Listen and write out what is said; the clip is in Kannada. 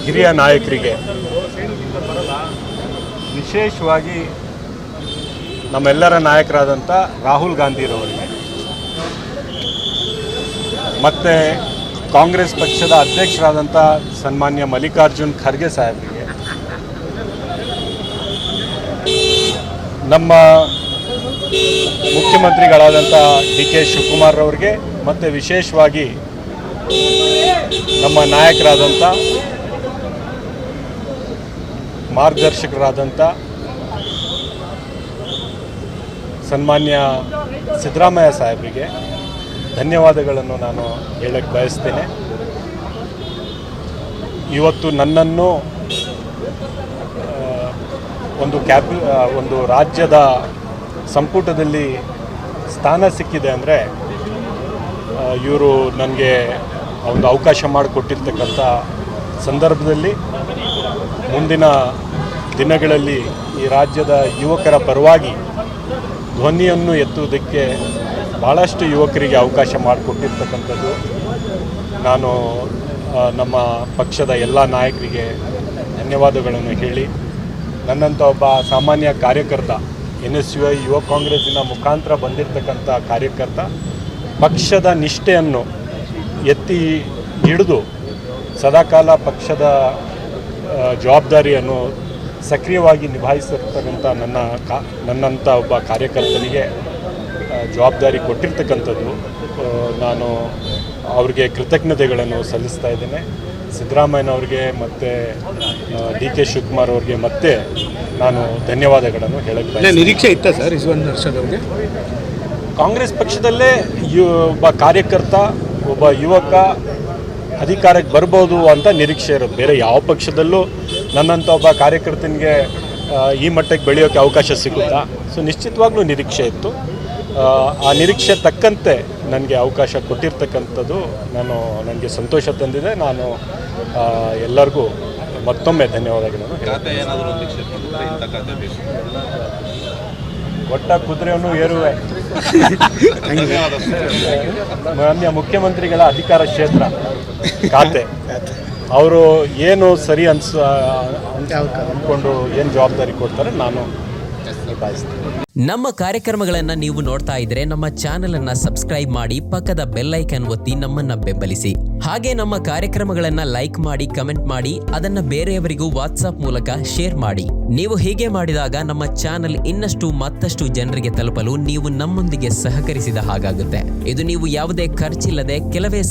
ಹಿರಿಯ ನಾಯಕರಿಗೆ, ವಿಶೇಷವಾಗಿ ನಮ್ಮೆಲ್ಲರ ನಾಯಕರಾದಂಥ ರಾಹುಲ್ ಗಾಂಧಿರವರಿಗೆ ಮತ್ತು ಕಾಂಗ್ರೆಸ್ ಪಕ್ಷದ ಅಧ್ಯಕ್ಷರಾದಂಥ ಸನ್ಮಾನ್ಯ ಮಲ್ಲಿಕಾರ್ಜುನ್ ಖರ್ಗೆ ಸಾಹೇಬರಿಗೆ, ನಮ್ಮ ಮುಖ್ಯಮಂತ್ರಿಗಳಾದಂಥ ಡಿ ಕೆ ಶಿವಕುಮಾರ್ ಅವರಿಗೆ ಮತ್ತು ವಿಶೇಷವಾಗಿ ನಮ್ಮ ನಾಯಕರಾದಂಥ ಮಾರ್ಗದರ್ಶಕರಾದಂಥ ಸನ್ಮಾನ್ಯ ಸಿದ್ದರಾಮಯ್ಯ ಸಾಹೇಬರಿಗೆ ಧನ್ಯವಾದಗಳನ್ನು ನಾನು ಹೇಳಕ್ಕೆ ಬಯಸ್ತೇನೆ. ಇವತ್ತು ನನ್ನನ್ನು ಒಂದು ರಾಜ್ಯದ ಸಂಪುಟದಲ್ಲಿ ಸ್ಥಾನ ಸಿಕ್ಕಿದೆ ಅಂದರೆ ಇವರು ನನಗೆ ಒಂದು ಅವಕಾಶ ಮಾಡಿಕೊಟ್ಟಿರ್ತಕ್ಕಂಥ ಸಂದರ್ಭದಲ್ಲಿ ಮುಂದಿನ ದಿನಗಳಲ್ಲಿ ಈ ರಾಜ್ಯದ ಯುವಕರ ಪರವಾಗಿ ಧ್ವನಿಯನ್ನು ಎತ್ತುವುದಕ್ಕೆ ಭಾಳಷ್ಟು ಯುವಕರಿಗೆ ಅವಕಾಶ ಮಾಡಿಕೊಟ್ಟಿರ್ತಕ್ಕಂಥದ್ದು. ನಾನು ನಮ್ಮ ಪಕ್ಷದ ಎಲ್ಲ ನಾಯಕರಿಗೆ ಧನ್ಯವಾದಗಳನ್ನು ಹೇಳಿ, ನನ್ನಂಥ ಒಬ್ಬ ಸಾಮಾನ್ಯ ಕಾರ್ಯಕರ್ತ, NSUI ಯುವ ಕಾಂಗ್ರೆಸ್ಸಿನ ಮುಖಾಂತರ ಬಂದಿರತಕ್ಕಂಥ ಕಾರ್ಯಕರ್ತ, ಪಕ್ಷದ ನಿಷ್ಠೆಯನ್ನು ಎತ್ತಿ ಹಿಡಿದು ಸದಾಕಾಲ ಪಕ್ಷದ ಜವಾಬ್ದಾರಿಯನ್ನು ಸಕ್ರಿಯವಾಗಿ ನಿಭಾಯಿಸಿರ್ತಕ್ಕಂಥ ನನ್ನಂಥ ಒಬ್ಬ ಕಾರ್ಯಕರ್ತನಿಗೆ ಜವಾಬ್ದಾರಿ ಕೊಟ್ಟಿರ್ತಕ್ಕಂಥದ್ದು. ನಾನು ಅವ್ರಿಗೆ ಕೃತಜ್ಞತೆಗಳನ್ನು ಸಲ್ಲಿಸ್ತಾ ಇದ್ದೇನೆ. ಸಿದ್ದರಾಮಯ್ಯನವ್ರಿಗೆ ಮತ್ತು ಡಿ ಕೆ ಶಿವಕುಮಾರ್ ಅವ್ರಿಗೆ ಮತ್ತೆ ನಾನು ಧನ್ಯವಾದಗಳನ್ನು ಹೇಳಕ್ಕೆ ನಿರೀಕ್ಷೆ ಇತ್ತ ಸರ್ ಯಶವಂತ್ ಹರ್ಷದ್ ಅವ್ರಿಗೆ? ಕಾಂಗ್ರೆಸ್ ಪಕ್ಷದಲ್ಲೇ ಒಬ್ಬ ಕಾರ್ಯಕರ್ತ, ಒಬ್ಬ ಯುವಕ ಅಧಿಕಾರಕ್ಕೆ ಬರ್ಬೋದು ಅಂತ ನಿರೀಕ್ಷೆ ಇರೋದು. ಬೇರೆ ಯಾವ ಪಕ್ಷದಲ್ಲೂ ನನ್ನಂಥ ಒಬ್ಬ ಕಾರ್ಯಕರ್ತನಿಗೆ ಈ ಮಟ್ಟಕ್ಕೆ ಬೆಳೆಯೋಕ್ಕೆ ಅವಕಾಶ ಸಿಗುತ್ತಾ? ಸೊ ನಿಶ್ಚಿತವಾಗ್ಲೂ ನಿರೀಕ್ಷೆ ಇತ್ತು. ಆ ನಿರೀಕ್ಷೆ ತಕ್ಕಂತೆ ನನಗೆ ಅವಕಾಶ ಕೊಟ್ಟಿರ್ತಕ್ಕಂಥದ್ದು ನನಗೆ ಸಂತೋಷ ತಂದಿದೆ. ನಾನು ಎಲ್ಲರಿಗೂ ಮತ್ತೊಮ್ಮೆ ಧನ್ಯವಾದಗಳನ್ನು ಒಟ್ಟ ಕುದುರೆಯನ್ನು ಏರುವೆ. ಮಾನ್ಯ ಮುಖ್ಯಮಂತ್ರಿಗಳ ಅಧಿಕಾರ ಕ್ಷೇತ್ರ ಖಾತೆ ಅವರು ಏನು ಸರಿ ಅಂದ್ಕೊಂಡು ಏನು ಜವಾಬ್ದಾರಿ ಕೊಡ್ತಾರೆ ನಾನು ನಿಭಾಯಿಸ್ತೀನಿ. ನಮ್ಮ ಕಾರ್ಯಕ್ರಮಗಳನ್ನ ನೀವು ನೋಡ್ತಾ ಇದ್ರೆ ನಮ್ಮ ಚಾನೆಲ್ ಅನ್ನ ಸಬ್ಸ್ಕ್ರೈಬ್ ಮಾಡಿ, ಪಕ್ಕದ ಬೆಲ್ ಐಕನ್ ಒತ್ತಿ ನಮ್ಮನ್ನ ಬೆಂಬಲಿಸಿ. ಹಾಗೆ ನಮ್ಮ ಕಾರ್ಯಕ್ರಮಗಳನ್ನ ಲೈಕ್ ಮಾಡಿ, ಕಮೆಂಟ್ ಮಾಡಿ, ಅದನ್ನ ಬೇರೆಯವರಿಗೂ ವಾಟ್ಸ್ಆಪ್ ಮೂಲಕ ಶೇರ್ ಮಾಡಿ. ನೀವು ಹೀಗೆ ಮಾಡಿದಾಗ ನಮ್ಮ ಚಾನೆಲ್ ಇನ್ನಷ್ಟು ಮತ್ತಷ್ಟು ಜನರಿಗೆ ತಲುಪಲು ನೀವು ನಮ್ಮೊಂದಿಗೆ ಸಹಕರಿಸಿದ ಹಾಗಾಗುತ್ತೆ. ಇದು ನೀವು ಯಾವುದೇ ಖರ್ಚಿಲ್ಲದೆ ಕೆಲವೇ